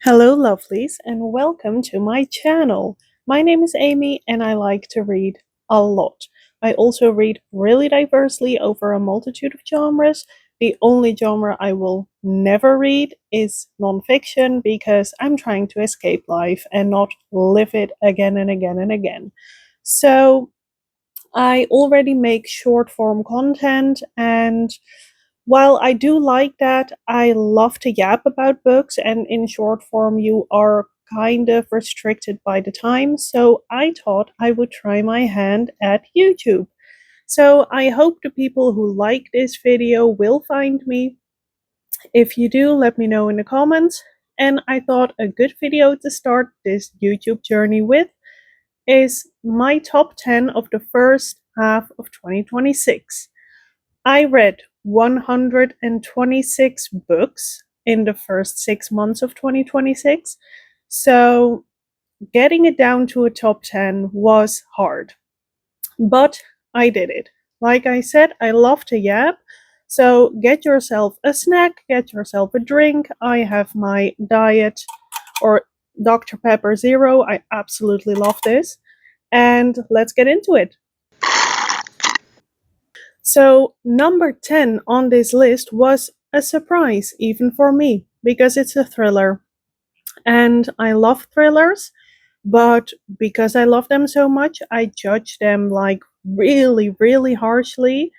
Hello, lovelies, and welcome to my channel. My name is Amy, and I like to read a lot. I also read really diversely over a multitude of genres. The only genre I will never read is nonfiction because I'm trying to escape life and not live it again and again and again. So, I already make short form content, and while I do like that, I love to yap about books, and in short form, you are kind of restricted by the time. So I thought I would try my hand at YouTube. So I hope the people who like this video will find me. If you do, let me know in the comments. And I thought a good video to start this YouTube journey with is my top 10 of the first half of 2026. I read 126 books in the first 6 months of 2026. So getting it down to a top 10 was hard, but I did it. Like I said, I love to yap. So get yourself a snack, get yourself a drink. I have my diet or Dr. Pepper Zero. I absolutely love this. And let's get into it. So, number 10 on this list was a surprise, even for me, because it's a thriller. And I love thrillers, but because I love them so much, I judge them like really, really harshly.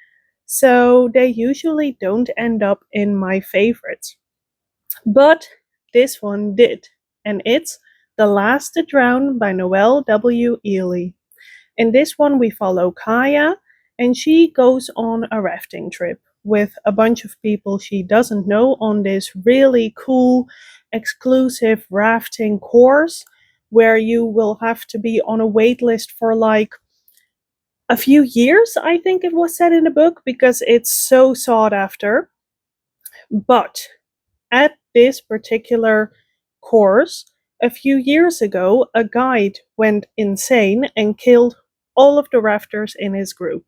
So, they usually don't end up in my favorites. But this one did, and it's The Last to Drown by Noelle W. Ely. In this one, we follow Kaya, and she goes on a rafting trip with a bunch of people she doesn't know on this really cool, exclusive rafting course where you will have to be on a wait list for like a few years, I think it was said in the book, because it's so sought after. But at this particular course, a few years ago, a guide went insane and killed all of the rafters in his group.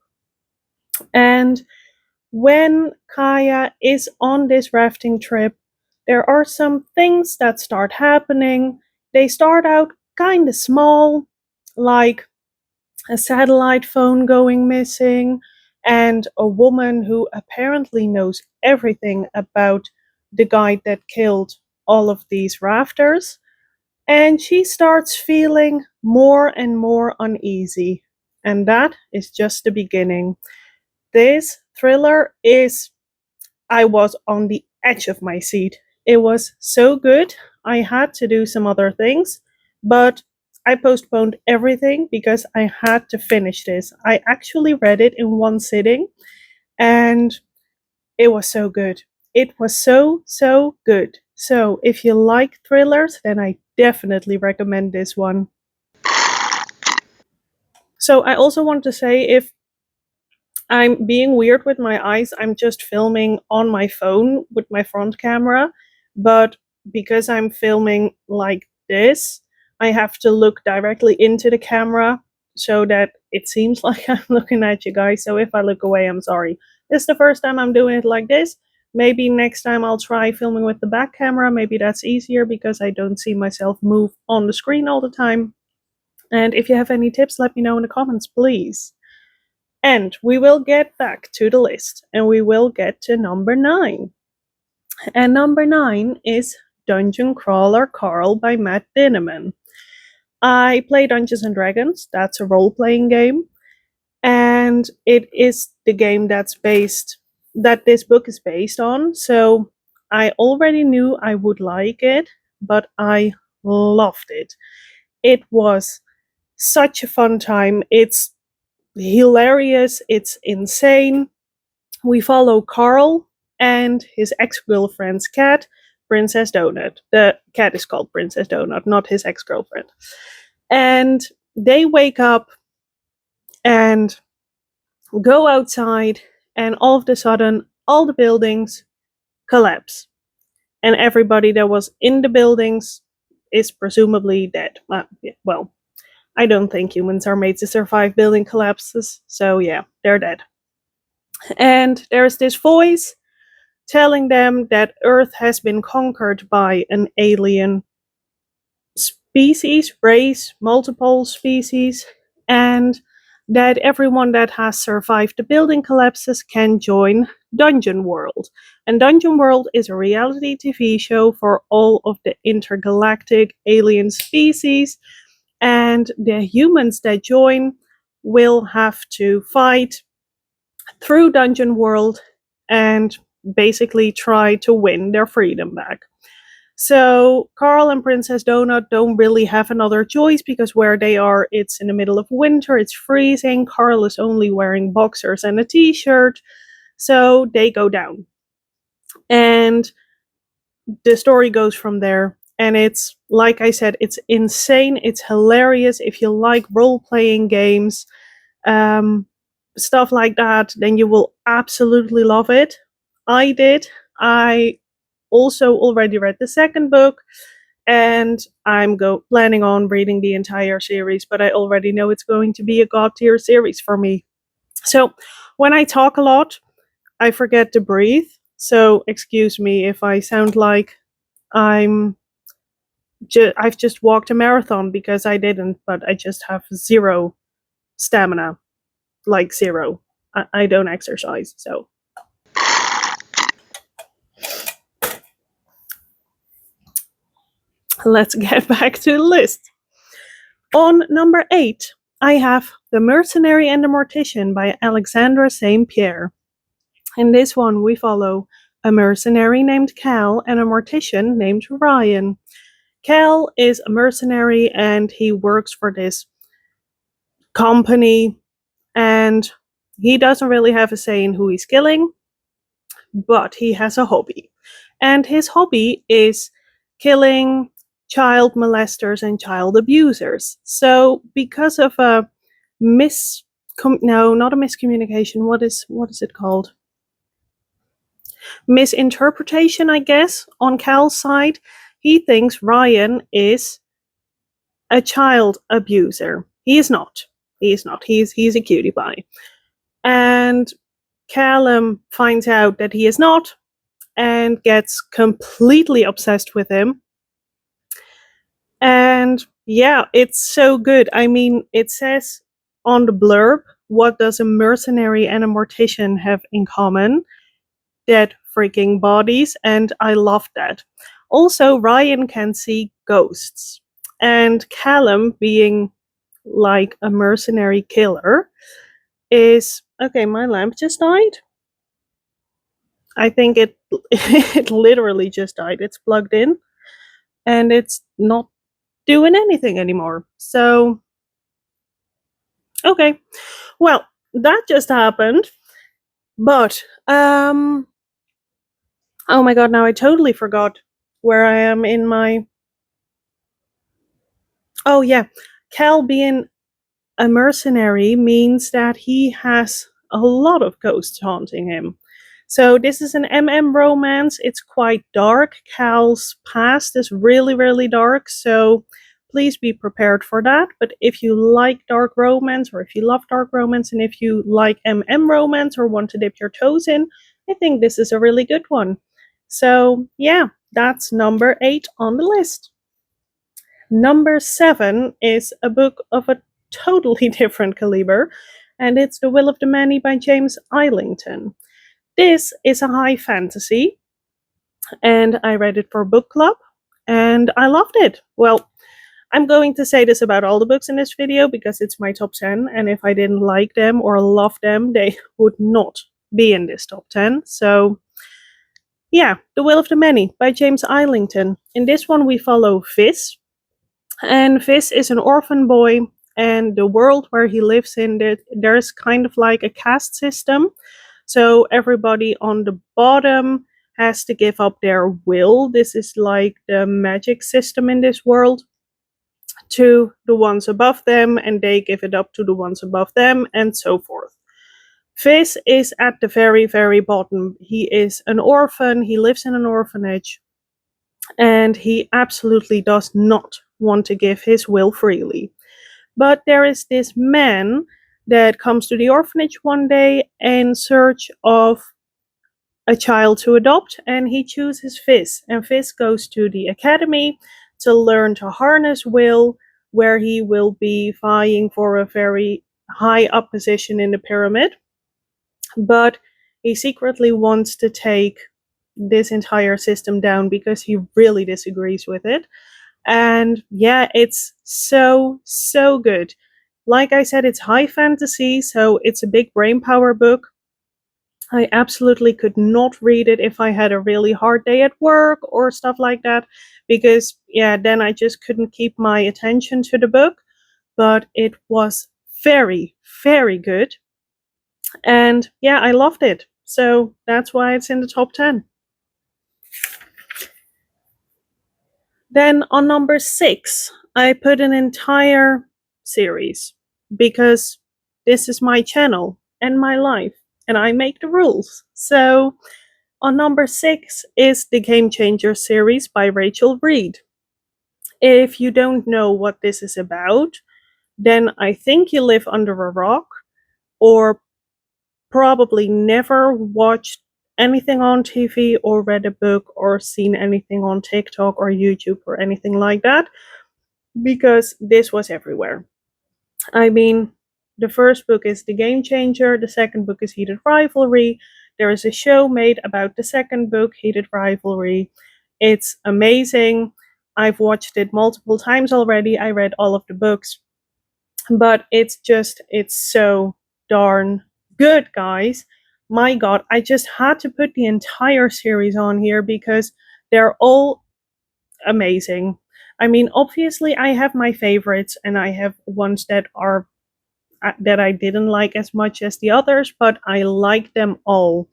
And when Kaya is on this rafting trip, there are some things that start happening. They start out kind of small, like a satellite phone going missing, and a woman who apparently knows everything about the guy that killed all of these rafters. And she starts feeling more and more uneasy. And that is just the beginning. This thriller is, I was on the edge of my seat. It was so good. I had to do some other things, but I postponed everything because I had to finish this. I actually read it in one sitting, and it was so good. It was so, so good. So, if you like thrillers, then I definitely recommend this one. So, I also want to say, if I'm being weird with my eyes, I'm just filming on my phone with my front camera, but because I'm filming like this, I have to look directly into the camera so that it seems like I'm looking at you guys. So if I look away, I'm sorry. This is the first time I'm doing it like this. Maybe next time I'll try filming with the back camera. Maybe that's easier because I don't see myself move on the screen all the time. And if you have any tips, let me know in the comments, please. And we will get back to the list and we will get to number 9. And number 9 is Dungeon Crawler Carl by Matt Dinneman. I play Dungeons and Dragons, that's a role playing game, and it is the game that this book is based on. So I already knew I would like it, but I loved it. It was such a fun time. It's hilarious, it's insane. We follow Carl and his ex girlfriend's cat, Princess Donut. The cat is called Princess Donut, not his ex girlfriend. And they wake up and go outside, and all of a sudden, all the buildings collapse. And everybody that was in the buildings is presumably dead. Well, I don't think humans are made to survive building collapses, so yeah, they're dead. And there's this voice telling them that Earth has been conquered by an alien species, race, multiple species, and that everyone that has survived the building collapses can join Dungeon World. And Dungeon World is a reality TV show for all of the intergalactic alien species, and the humans that join will have to fight through Dungeon World and basically try to win their freedom back. So Carl and Princess Donut don't really have another choice because where they are, it's in the middle of winter, it's freezing. Carl is only wearing boxers and a t-shirt, so they go down. And the story goes from there. And it's, like I said, it's insane, it's hilarious. If you like role-playing games, stuff like that, then you will absolutely love it. I did. I also already read the second book, and I'm planning on reading the entire series, but I already know it's going to be a god tier series for me. So when I talk a lot, I forget to breathe, so excuse me if I sound like I've just walked a marathon, because I didn't, but I just have zero stamina, like zero. I don't exercise, so. Let's get back to the list. On number 8, I have The Mercenary and the Mortician by Alexandra St. Pierre. In this one, we follow a mercenary named Cal and a mortician named Ryan. Cal is a mercenary and he works for this company, and he doesn't really have a say in who he's killing, but he has a hobby. And his hobby is killing child molesters and child abusers. So because of a not a miscommunication, what is it called? Misinterpretation, I guess, on Cal's side, he thinks Ryan is a child abuser. He is not. He's a cutie pie. And Callum finds out that he is not and gets completely obsessed with him. And yeah, it's so good. I mean, it says on the blurb, what does a mercenary and a mortician have in common? Dead freaking bodies, and I love that. Also, Ryan can see ghosts. And Callum, being like a mercenary killer, is... Okay, my lamp just died. I think it it literally just died. It's plugged in and it's not doing anything anymore. So, okay. Well, that just happened. But oh my god, now I totally forgot where I am in my... Oh yeah, Cal being a mercenary means that he has a lot of ghosts haunting him. So this is an romance. It's quite dark. Cal's past is really, really dark, so please be prepared for that. But if you like dark romance, or if you love dark romance, and if you like romance or want to dip your toes in, I think this is a really good one. So yeah, that's number 8 on the list. Number 7 is a book of a totally different caliber, and it's The Will of the Many by James Islington. This is a high fantasy, and I read it for book club, and I loved it. Well, I'm going to say this about all the books in this video because it's my top 10, and if I didn't like them or love them, they would not be in this top 10. So yeah, The Will of the Many by James Islington. In this one we follow Fizz, and Fizz is an orphan boy, and the world where he lives in, there's kind of like a caste system. So everybody on the bottom has to give up their will. This is like the magic system in this world, to the ones above them, and they give it up to the ones above them, and so forth. Fizz is at the very, very bottom. He is an orphan, he lives in an orphanage, and he absolutely does not want to give his will freely. But there is this man that comes to the orphanage one day in search of a child to adopt, and he chooses Fizz. And Fizz goes to the academy to learn to harness Will, where he will be vying for a very high up position in the pyramid. But he secretly wants to take this entire system down because he really disagrees with it. And yeah, it's so good. Like I said, it's high fantasy, so it's a big brain power book. I absolutely could not read it if I had a really hard day at work or stuff like that, because yeah, then I just couldn't keep my attention to the book. But it was very good. And yeah, I loved it. So that's why it's in the top 10. Then on number 6, I put an entire series because this is my channel and my life, and I make the rules. So on number 6 is the Game Changer series by Rachel Reed. If you don't know what this is about, then I think you live under a rock or probably never watched anything on TV or read a book or seen anything on TikTok or YouTube or anything like that, because this was everywhere. I mean, the first book is The Game Changer, the second book is Heated Rivalry. There is a show made about the second book, Heated Rivalry. It's amazing. I've watched it multiple times already. I read all of the books, but it's so darn good, guys. My god, I just had to put the entire series on here because they're all amazing. I mean, obviously I have my favorites and I have ones that are that I didn't like as much as the others, but I like them all.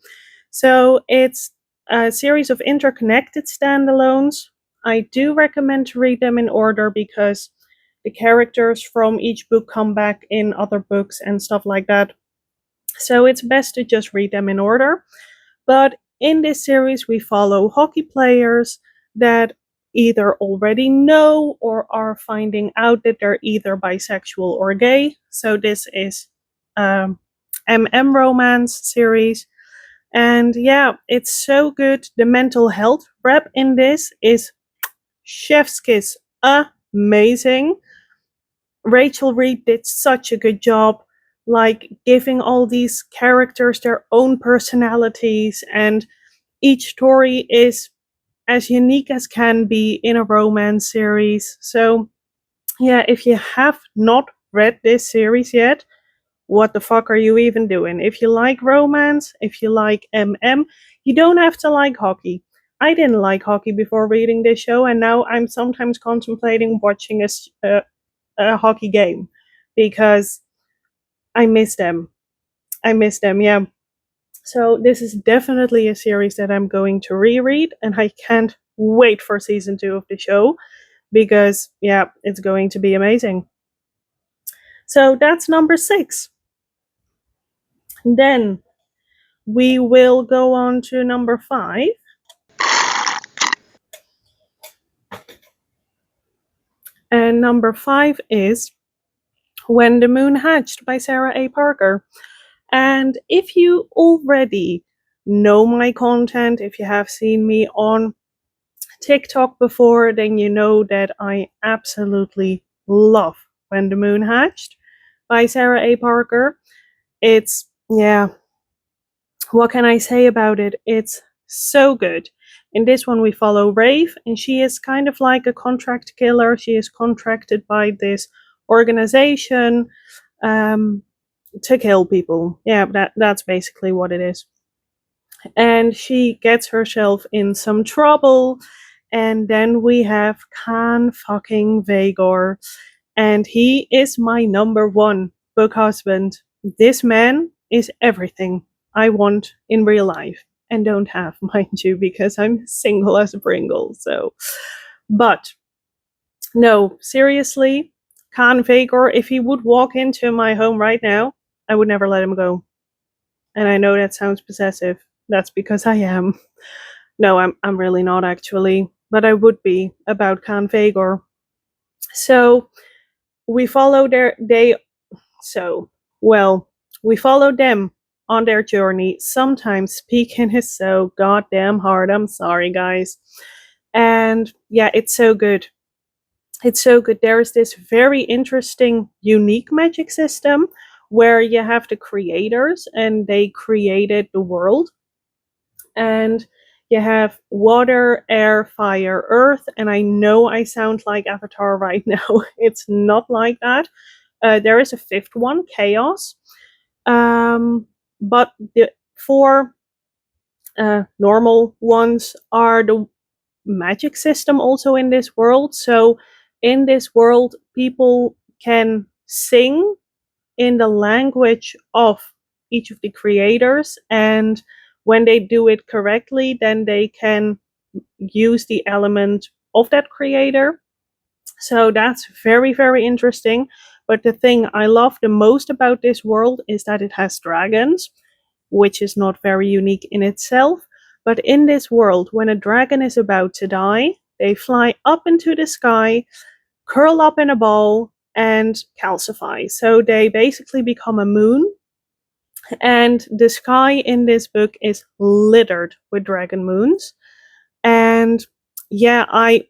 So it's a series of interconnected standalones. I do recommend to read them in order because the characters from each book come back in other books and stuff like that. So it's best to just read them in order. But in this series, we follow hockey players that either already know or are finding out that they're either bisexual or gay. So this is MM romance series. And yeah, it's so good. The mental health rep in this is chef's kiss, amazing. Rachel Reed did such a good job, like giving all these characters their own personalities, and each story is as unique as can be in a romance series. So, yeah, if you have not read this series yet, what the fuck are you even doing? If you like romance, if you like MM, you don't have to like hockey. I didn't like hockey before reading this show, and now I'm sometimes contemplating watching a hockey game because I miss them. I miss them, yeah. So this is definitely a series that I'm going to reread, and I can't wait for season 2 of the show because, yeah, it's going to be amazing. So that's number 6. Then we will go on to number 5. And number 5 is When the Moon Hatched by Sarah A. Parker. And if you already know my content, if you have seen me on TikTok before, then you know that I absolutely love When the Moon Hatched by Sarah A. Parker. It's, yeah, what can I say about it? It's so good. In this one, we follow Rafe, and she is kind of like a contract killer. She is contracted by this organization to kill people. Yeah, that's basically what it is. And she gets herself in some trouble. And then we have Khan fucking Vagor, and he is my number 1 book husband. This man is everything I want in real life and don't have, mind you, because I'm single as a Pringle. So, but no, seriously, Khan Vagor, if he would walk into my home right now, I would never let him go. And I know that sounds possessive. That's because I am. No, I'm really not actually, but I would be about Khan Vagor. So we follow we follow them on their journey. Sometimes speaking is so goddamn hard. I'm sorry, guys. And yeah, it's so good. It's so good. There is this very interesting, unique magic system where you have the creators and they created the world. And you have water, air, fire, earth. And I know I sound like Avatar right now. It's not like that. There is a fifth one, chaos. But the four normal ones are the magic system also in this world. So in this world, people can sing in the language of each of the creators, and when they do it correctly, then they can use the element of that creator. So that's very, very interesting. But the thing I love the most about this world is that it has dragons, which is not very unique in itself. But in this world, when a dragon is about to die, they fly up into the sky, curl up in a ball, and calcify. So they basically become a moon. And the sky in this book is littered with dragon moons. And yeah, I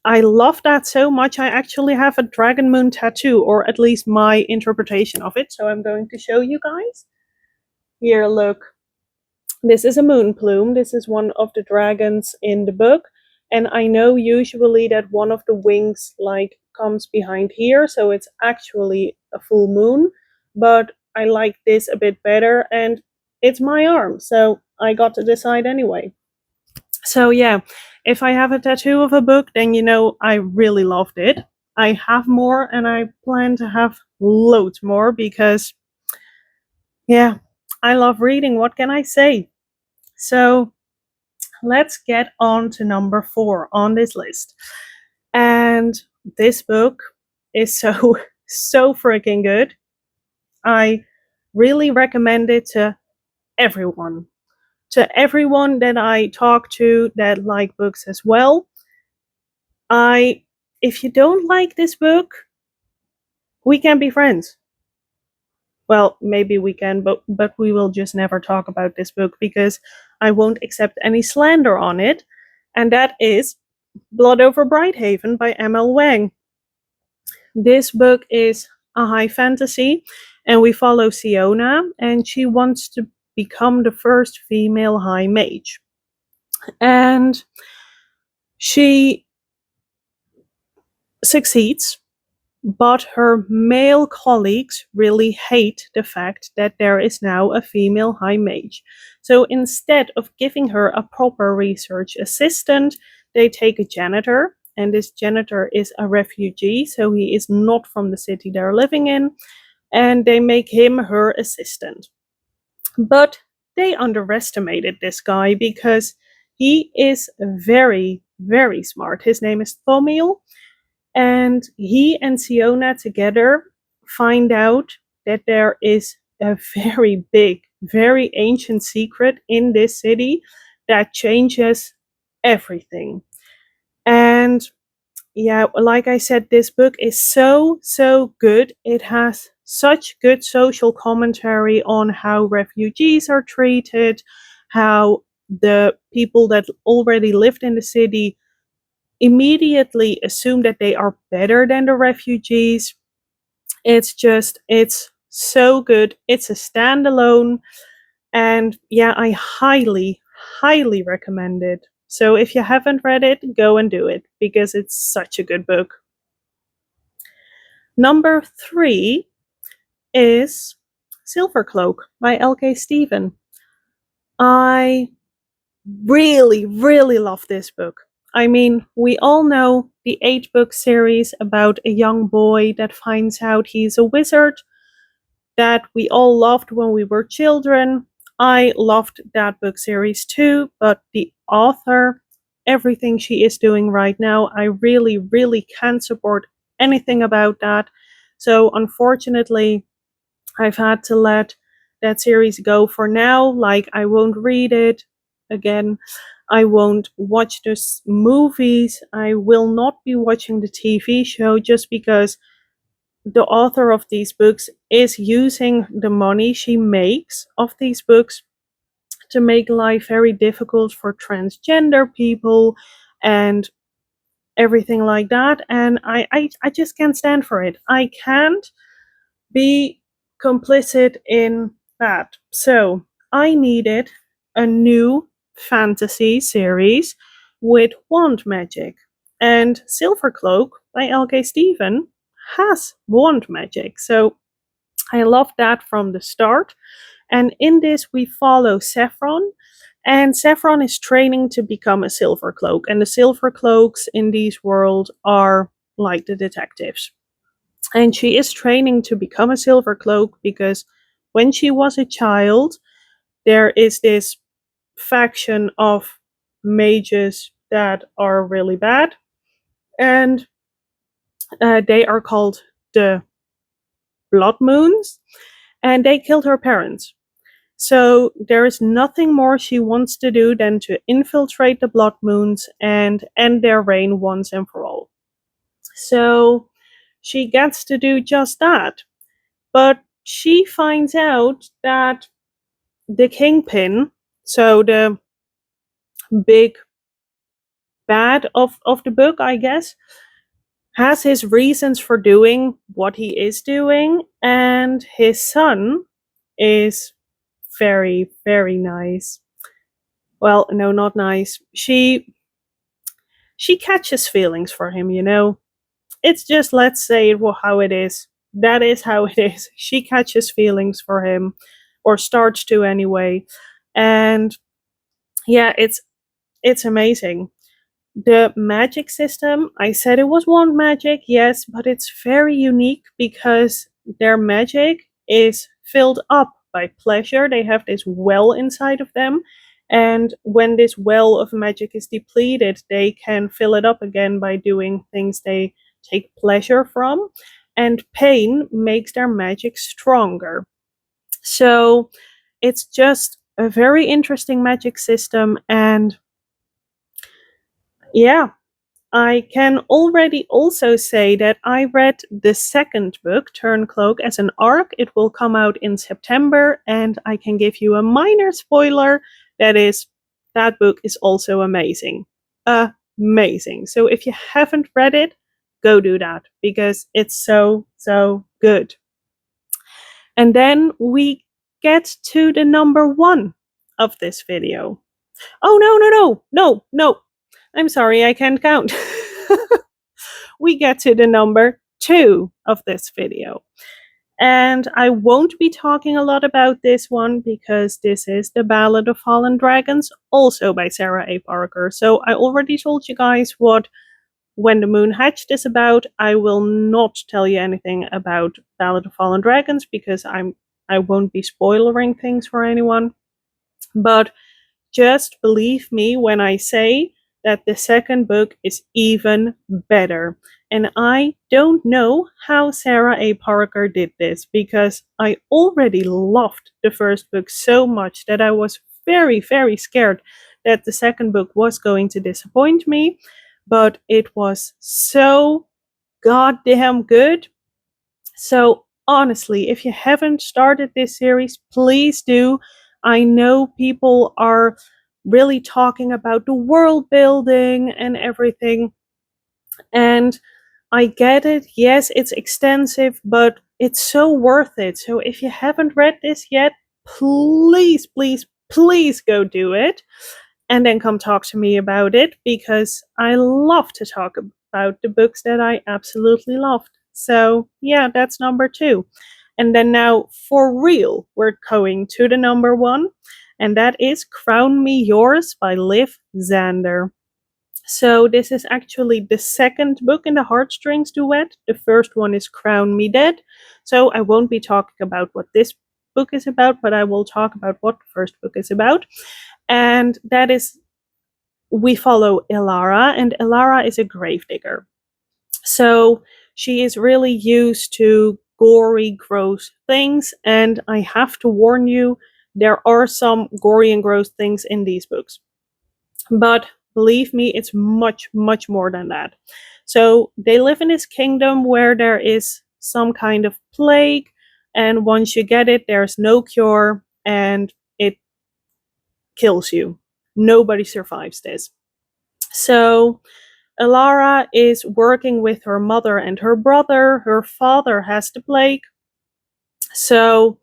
love that so much. I actually have a dragon moon tattoo, or at least my interpretation of it. So I'm going to show you guys. Here, look. This is a moon plume. This is one of the dragons in the book. And I know usually that one of the wings like comes behind here, so it's actually a full moon. But I like this a bit better, and it's my arm, so I got to decide anyway. So yeah, if I have a tattoo of a book, then you know I really loved it. I have more, and I plan to have loads more because, yeah, I love reading. What can I say? So let's get on to number 4 on this list. And this book is so, so freaking good. I really recommend it to everyone. To everyone that I talk to that like books as well. If you don't like this book, we can be friends. Well, maybe we can, but we will just never talk about this book because I won't accept any slander on it. And that is Blood Over Brighthaven by M.L. Wang. This book is a high fantasy, and we follow Siona, and she wants to become the first female high mage. And she succeeds, but her male colleagues really hate the fact that there is now a female high mage. So instead of giving her a proper research assistant, they take a janitor, and this janitor is a refugee, so he is not from the city they're living in, and they make him her assistant. But they underestimated this guy because he is very, very smart. His name is Thomil, and he and Siona together find out that there is a very big, very ancient secret in this city that changes everything. And yeah, like I said, this book is so, so good. It has such good social commentary on how refugees are treated, how the people that already lived in the city immediately assume that they are better than the refugees. It's so good. It's a standalone, and yeah, I highly, highly recommend it. So if you haven't read it, go and do it because it's such a good book. Number 3 is Silvercloak by L.K. Stephen. I really, really love this book. I mean, we all know the 8-book series about a young boy that finds out he's a wizard that we all loved when we were children. I loved that book series too, but the author, everything she is doing right now, I really, really can't support anything about that. So unfortunately, I've had to let that series go for now. Like, I won't read it again. I won't watch the movies. I will not be watching the TV show just because the author of these books is using the money she makes of these books to make life very difficult for transgender people. And everything like that. And I just can't stand for it. I can't be complicit in that. So I needed a new fantasy series with wand magic. And Silvercloak by L.K. Stephen has wand magic. So I loved that from the start. And in this, we follow Saffron. And Saffron is training to become a Silvercloak. And the Silvercloaks in these worlds are like the detectives. And she is training to become a Silvercloak because when she was a child, there is this faction of mages that are really bad. And they are called the Blood Moons. And they killed her parents. So there is nothing more she wants to do than to infiltrate the Blood Moons and end their reign once and for all. So she gets to do just that. But she finds out that the Kingpin, so the big bad of the book, I guess, has his reasons for doing what he is doing, and his son is very, very nice. Well, no, not nice. She catches feelings for him, you know. It's just, let's say it how it is. That is how it is. She catches feelings for him, or starts to anyway. And yeah, it's amazing. The magic system, I said it was wand magic, yes, but it's very unique because their magic is filled up by pleasure. They have this well inside of them, and when this well of magic is depleted, they can fill it up again by doing things they take pleasure from, and pain makes their magic stronger. So it's just a very interesting magic system, and yeah, I can already also say that I read the second book, Turncloak, as an arc. It will come out in September, and I can give you a minor spoiler. That is, that book is also amazing. Amazing. So if you haven't read it, go do that because it's so, so good. And then we get to the number one of this video. Oh, no, no, no, no, no. I'm sorry, I can't count. We get to the number two of this video. And I won't be talking a lot about this one because this is The Ballad of Fallen Dragons, also by Sarah A. Parker. So I already told you guys what When the Moon Hatched is about. I will not tell you anything about Ballad of Fallen Dragons because I won't be spoiling things for anyone. But just believe me when I say that the second book is even better. And I don't know how Sarah A. Parker did this because I already loved the first book so much that I was very, very scared that the second book was going to disappoint me. But it was so goddamn good. So, honestly, if you haven't started this series, please do. I know people are really talking about the world building and everything, and I get it. Yes, it's extensive, but it's so worth it. So, if you haven't read this yet, please, please, please go do it and then come talk to me about it because I love to talk about the books that I absolutely loved. So, yeah, that's number two. And then now, for real, we're going to the number one, and that is Crown Me Yours by Liv Zander. So, this is actually the second book in the Heartstrings duet. The first one is Crown Me Dead. So, I won't be talking about what this book is about, but I will talk about what the first book is about. And that is, we follow Ilara, and Ilara is a gravedigger. So she is really used to gory, gross things, and I have to warn you, there are some gory and gross things in these books. But believe me, it's much, much more than that. So they live in this kingdom where there is some kind of plague, and once you get it, there's no cure, and it kills you. Nobody survives this. So Alara is working with her mother and her brother. Her father has the plague. So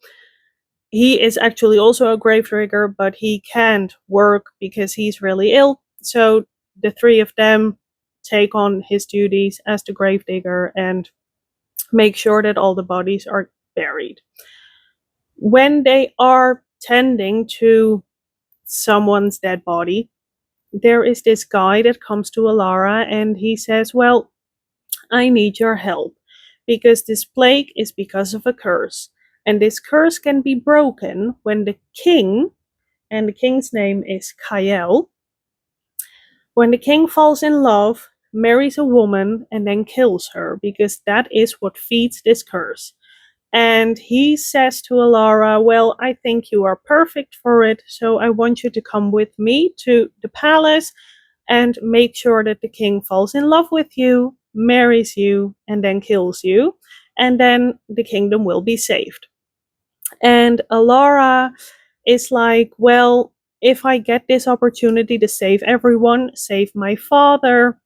he is actually also a gravedigger, but he can't work because he's really ill. So the three of them take on his duties as the gravedigger and make sure that all the bodies are buried. When they are tending to someone's dead body, there is this guy that comes to Alara and he says, well, I need your help because this plague is because of a curse. And this curse can be broken when the king, and the king's name is Kael, when the king falls in love, marries a woman, and then kills her, because that is what feeds this curse. And he says to Alara, well, I think you are perfect for it, so I want you to come with me to the palace and make sure that the king falls in love with you, marries you, and then kills you. And then the kingdom will be saved. And Alara is like, well, if I get this opportunity to save everyone, save my father,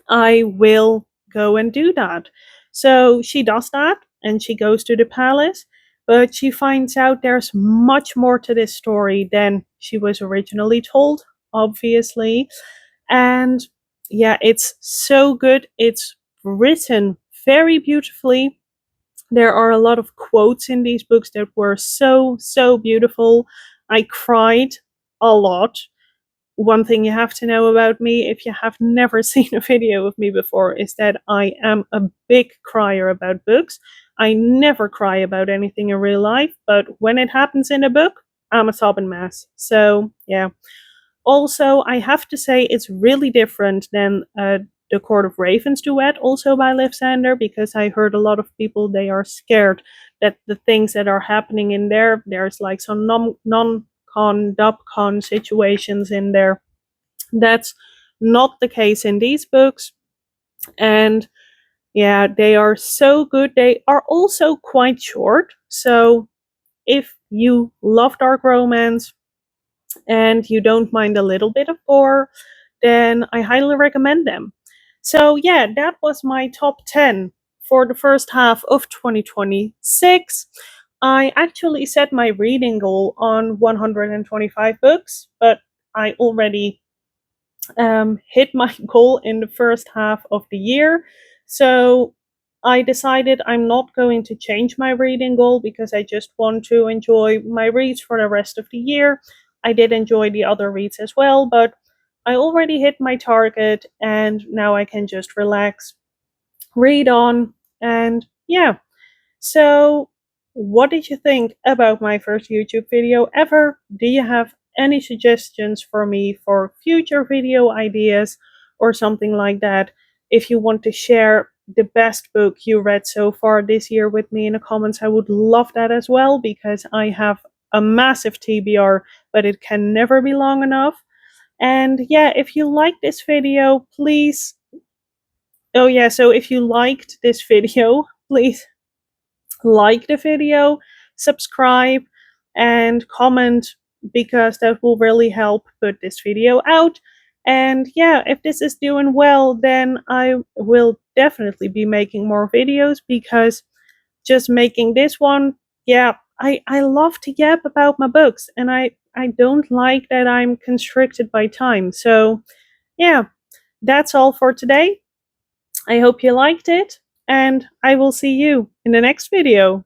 I will go and do that. So she does that and she goes to the palace, but she finds out there's much more to this story than she was originally told, obviously. And yeah, it's so good. It's written very beautifully. There are a lot of quotes in these books that were so beautiful. I cried a lot. One thing you have to know about me, if you have never seen a video of me before, is that I am a big crier about books. I never cry about anything in real life, but when it happens in a book, I'm a sobbing mess. So, yeah. Also, I have to say it's really different than the Court of Ravens duet, also by Liv Sander, because I heard a lot of people, they are scared that the things that are happening in there, there's like some non-con, dub-con situations in there. That's not the case in these books. And yeah, they are so good. They are also quite short. So if you love dark romance, and you don't mind a little bit of gore, then I highly recommend them. So, yeah, that was my top 10 for the first half of 2026. I actually set my reading goal on 125 books, but I already hit my goal in the first half of the year. So I decided I'm not going to change my reading goal because I just want to enjoy my reads for the rest of the year. I did enjoy the other reads as well, but I already hit my target and now I can just relax, read on, and yeah. So, what did you think about my first YouTube video ever? Do you have any suggestions for me for future video ideas or something like that? If you want to share the best book you read so far this year with me in the comments, I would love that as well because I have a massive TBR, but it can never be long enough. And yeah, if you like this video, please. Oh, yeah, so if you liked this video, please like the video, subscribe, and comment because that will really help put this video out. And yeah, if this is doing well, then I will definitely be making more videos because just making this one, yeah, I love to yap about my books and I don't like that I'm constricted by time. So yeah, that's all for today. I hope you liked it and I will see you in the next video.